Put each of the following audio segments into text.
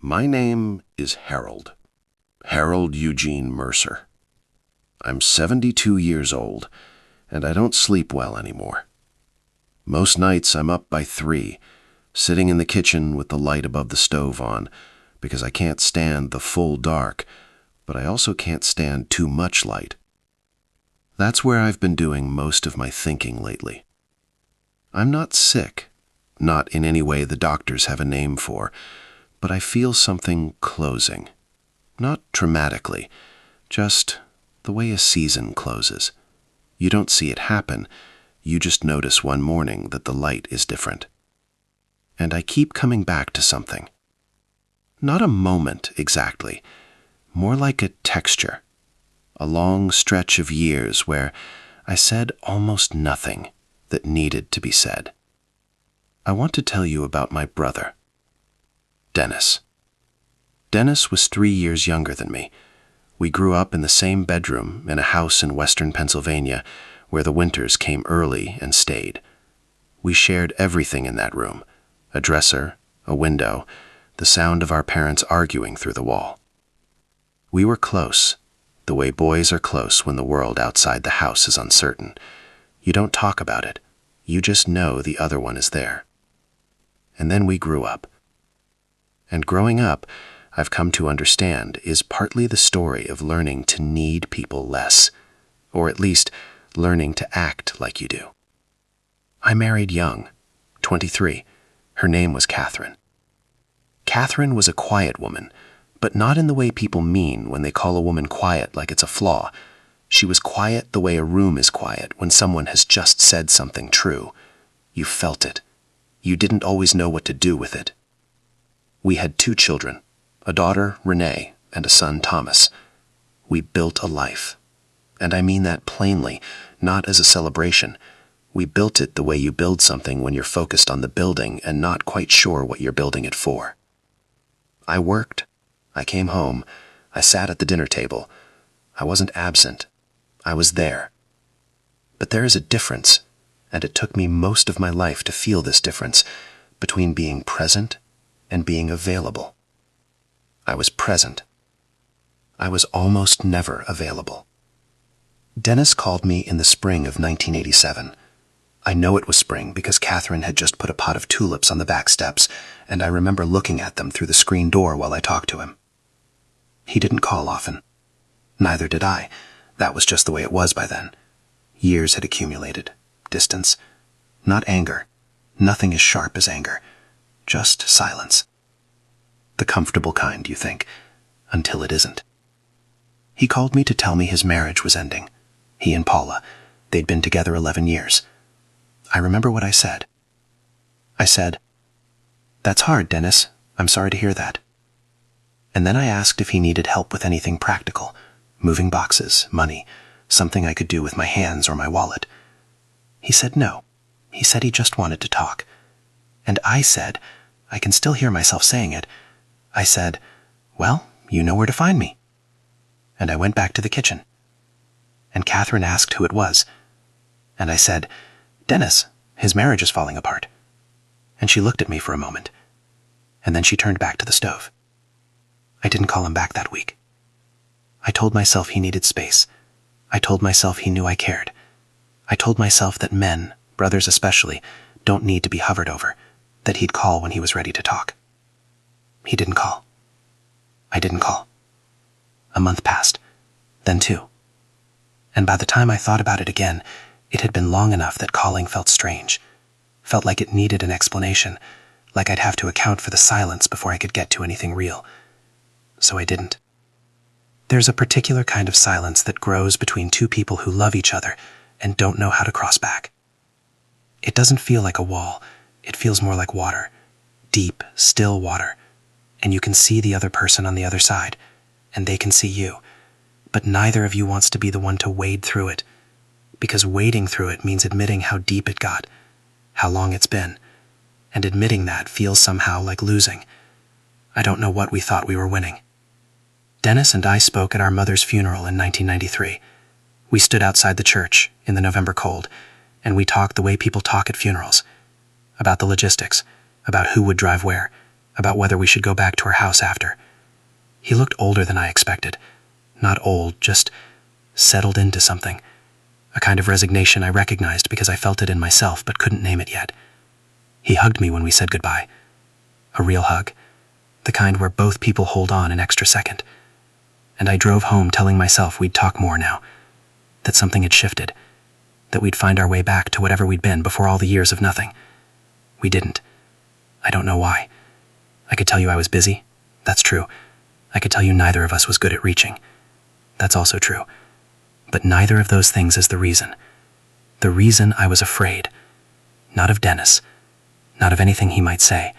My name is Harold. Harold Eugene Mercer. I'm 72 years old, and I don't sleep well anymore. Most nights I'm up by 3, sitting in the kitchen with the light above the stove on, because I can't stand the full dark, but I also can't stand too much light. That's where I've been doing most of my thinking lately. I'm not sick, not in any way the doctors have a name for, but I feel something closing. Not dramatically, just the way a season closes. You don't see it happen, you just notice one morning that the light is different. And I keep coming back to something. Not a moment exactly, more like a texture. A long stretch of years where I said almost nothing that needed to be said. I want to tell you about my brother, Dennis. Dennis was 3 years younger than me. We grew up in the same bedroom in a house in western Pennsylvania where the winters came early and stayed. We shared everything in that room, a dresser, a window, the sound of our parents arguing through the wall. We were close, the way boys are close when the world outside the house is uncertain. You don't talk about it, you just know the other one is there. And then we grew up. And growing up, I've come to understand, is partly the story of learning to need people less, or at least learning to act like you do. I married young, 23. Her name was Catherine. Catherine was a quiet woman, but not in the way people mean when they call a woman quiet like it's a flaw. She was quiet the way a room is quiet when someone has just said something true. You felt it. You didn't always know what to do with it. We had 2 children, a daughter, Renee, and a son, Thomas. We built a life. And I mean that plainly, not as a celebration. We built it the way you build something when you're focused on the building and not quite sure what you're building it for. I worked. I came home. I sat at the dinner table. I wasn't absent. I was there. But there is a difference, and it took me most of my life to feel this difference between being present and being available. I was present. I was almost never available. Dennis called me in the spring of 1987. I know it was spring because Catherine had just put a pot of tulips on the back steps, and I remember looking at them through the screen door while I talked to him. He didn't call often. Neither did I. That was just the way it was by then. Years had accumulated. Distance. Not anger. Nothing as sharp as anger. Just silence. The comfortable kind, you think, until it isn't. He called me to tell me his marriage was ending. He and Paula. They'd been together 11 years. I remember what I said. I said, "That's hard, Dennis. I'm sorry to hear that." And then I asked if he needed help with anything practical, moving boxes, money, something I could do with my hands or my wallet. He said no. He said he just wanted to talk. And I said, I can still hear myself saying it, I said, "Well, you know where to find me." And I went back to the kitchen. And Catherine asked who it was. And I said, "Dennis, his marriage is falling apart." And she looked at me for a moment. And then she turned back to the stove. I didn't call him back that week. I told myself he needed space. I told myself he knew I cared. I told myself that men, brothers especially, don't need to be hovered over, that he'd call when he was ready to talk. He didn't call. I didn't call. A month passed, then 2. And by the time I thought about it again, it had been long enough that calling felt strange, felt like it needed an explanation, like I'd have to account for the silence before I could get to anything real. So I didn't. There's a particular kind of silence that grows between 2 people who love each other and don't know how to cross back. It doesn't feel like a wall, it feels more like water, deep, still water, and you can see the other person on the other side, and they can see you, but neither of you wants to be the one to wade through it, because wading through it means admitting how deep it got, how long it's been, and admitting that feels somehow like losing. I don't know what we thought we were winning. Dennis and I spoke at our mother's funeral in 1993. We stood outside the church in the November cold, and we talked the way people talk at funerals, about the logistics, about who would drive where, about whether we should go back to her house after. He looked older than I expected. Not old, just settled into something. A kind of resignation I recognized because I felt it in myself but couldn't name it yet. He hugged me when we said goodbye. A real hug. The kind where both people hold on an extra second. And I drove home telling myself we'd talk more now. That something had shifted. That we'd find our way back to whatever we'd been before all the years of nothing. We didn't. I don't know why. I could tell you I was busy. That's true. I could tell you neither of us was good at reaching. That's also true. But neither of those things is the reason. The reason I was afraid. Not of Dennis. Not of anything he might say.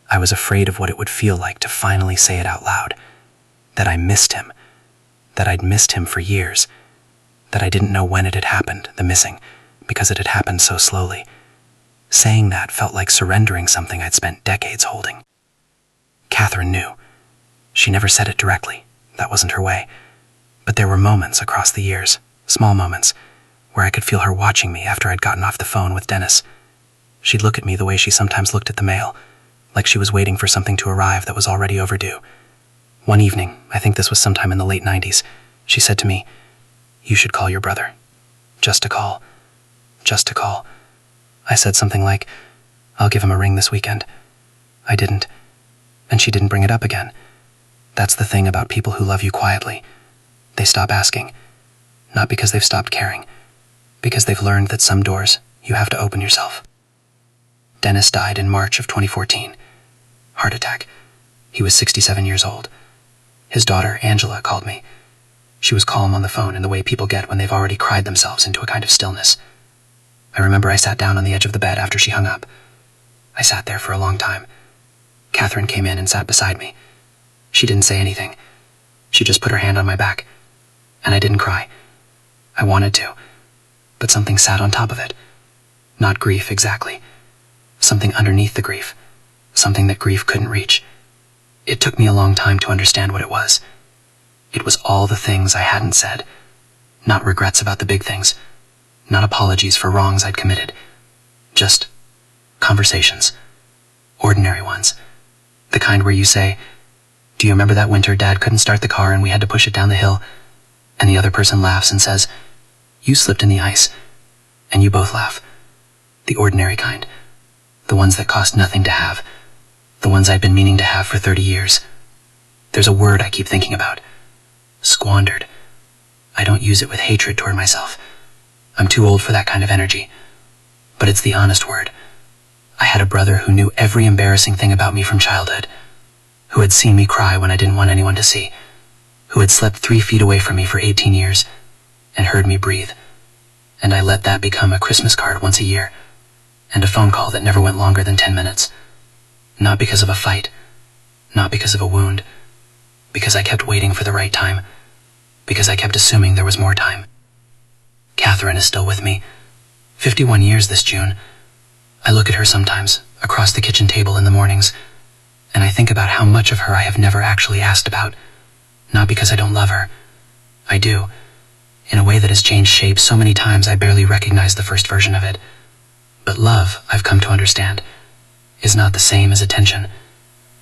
I was afraid of what it would feel like to finally say it out loud. That I missed him. That I'd missed him for years. That I didn't know when it had happened, the missing, because it had happened so slowly. Saying that felt like surrendering something I'd spent decades holding. Catherine knew. She never said it directly. That wasn't her way. But there were moments across the years, small moments, where I could feel her watching me after I'd gotten off the phone with Dennis. She'd look at me the way she sometimes looked at the mail, like she was waiting for something to arrive that was already overdue. One evening, I think this was sometime in the late 90s, she said to me, "You should call your brother. Just a call. Just a call." I said something like, "I'll give him a ring this weekend." I didn't. And she didn't bring it up again. That's the thing about people who love you quietly. They stop asking. Not because they've stopped caring. Because they've learned that some doors you have to open yourself. Dennis died in March of 2014. Heart attack. He was 67 years old. His daughter, Angela, called me. She was calm on the phone in the way people get when they've already cried themselves into a kind of stillness. I remember I sat down on the edge of the bed after she hung up. I sat there for a long time. Catherine came in and sat beside me. She didn't say anything. She just put her hand on my back. And I didn't cry. I wanted to. But something sat on top of it. Not grief exactly. Something underneath the grief. Something that grief couldn't reach. It took me a long time to understand what it was. It was all the things I hadn't said. Not regrets about the big things. Not apologies for wrongs I'd committed. Just conversations. Ordinary ones. The kind where you say, "Do you remember that winter Dad couldn't start the car and we had to push it down the hill?" And the other person laughs and says, "You slipped in the ice." And you both laugh. The ordinary kind. The ones that cost nothing to have. The ones I'd been meaning to have for 30 years. There's a word I keep thinking about. Squandered. I don't use it with hatred toward myself. I'm too old for that kind of energy. But it's the honest word. I had a brother who knew every embarrassing thing about me from childhood. Who had seen me cry when I didn't want anyone to see. Who had slept 3 feet away from me for 18 years. And heard me breathe. And I let that become a Christmas card once a year. And a phone call that never went longer than 10 minutes. Not because of a fight. Not because of a wound. Because I kept waiting for the right time. Because I kept assuming there was more time. Catherine is still with me. 51 years this June. I look at her sometimes, across the kitchen table in the mornings, and I think about how much of her I have never actually asked about. Not because I don't love her. I do. In a way that has changed shape so many times I barely recognize the first version of it. But love, I've come to understand, is not the same as attention.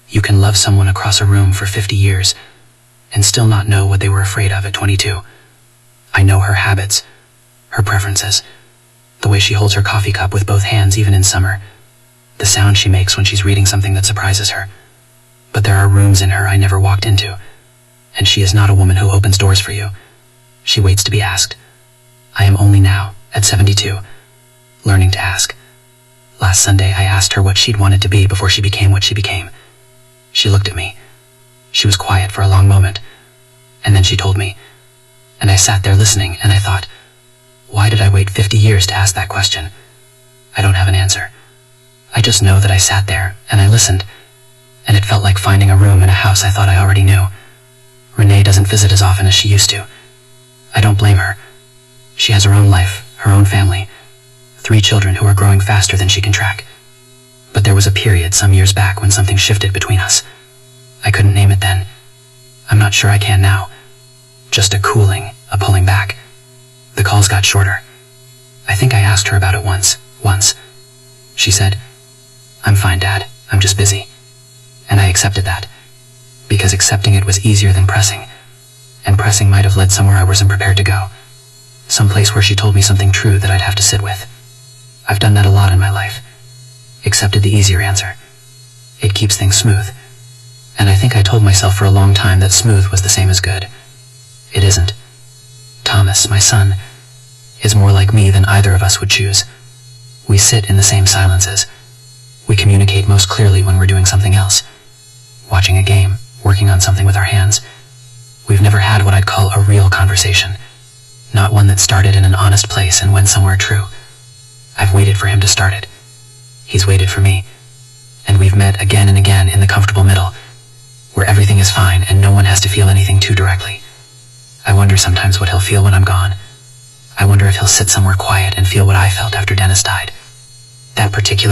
You can love someone across a room for 50 years and still not know what they were afraid of at 22. I know her habits, her preferences, the way she holds her coffee cup with both hands even in summer, the sound she makes when she's reading something that surprises her. But there are rooms in her I never walked into, and she is not a woman who opens doors for you. She waits to be asked. I am only now, at 72, learning to ask. Last Sunday I asked her what she'd wanted to be before she became what she became. She looked at me. She was quiet for a long moment, and then she told me. And I sat there listening, and I thought, why did I wait 50 years to ask that question? I don't have an answer. I just know that I sat there, and I listened, and it felt like finding a room in a house I thought I already knew. Renee doesn't visit as often as she used to. I don't blame her. She has her own life, her own family, 3 children who are growing faster than she can track. But there was a period some years back when something shifted between us. I couldn't name it then. I'm not sure I can now. Just a cooling, a pulling back. The calls got shorter. I think I asked her about it once. She said, "I'm fine, Dad. I'm just busy." And I accepted that, because accepting it was easier than pressing, and pressing might have led somewhere I wasn't prepared to go, someplace where she told me something true that I'd have to sit with. I've done that a lot in my life. Accepted the easier answer. It keeps things smooth. And I think I told myself for a long time that smooth was the same as good. It isn't. Thomas, my son, is more like me than either of us would choose. We sit in the same silences. We communicate most clearly when we're doing something else. Watching a game, working on something with our hands. We've never had what I'd call a real conversation. Not one that started in an honest place and went somewhere true. I've waited for him to start it. He's waited for me. And we've met again and again in the comfortable middle, where everything is fine and no one has to feel anything too directly. I wonder sometimes what he'll feel when I'm gone. I wonder if he'll sit somewhere quiet and feel what I felt after Dennis died. That particular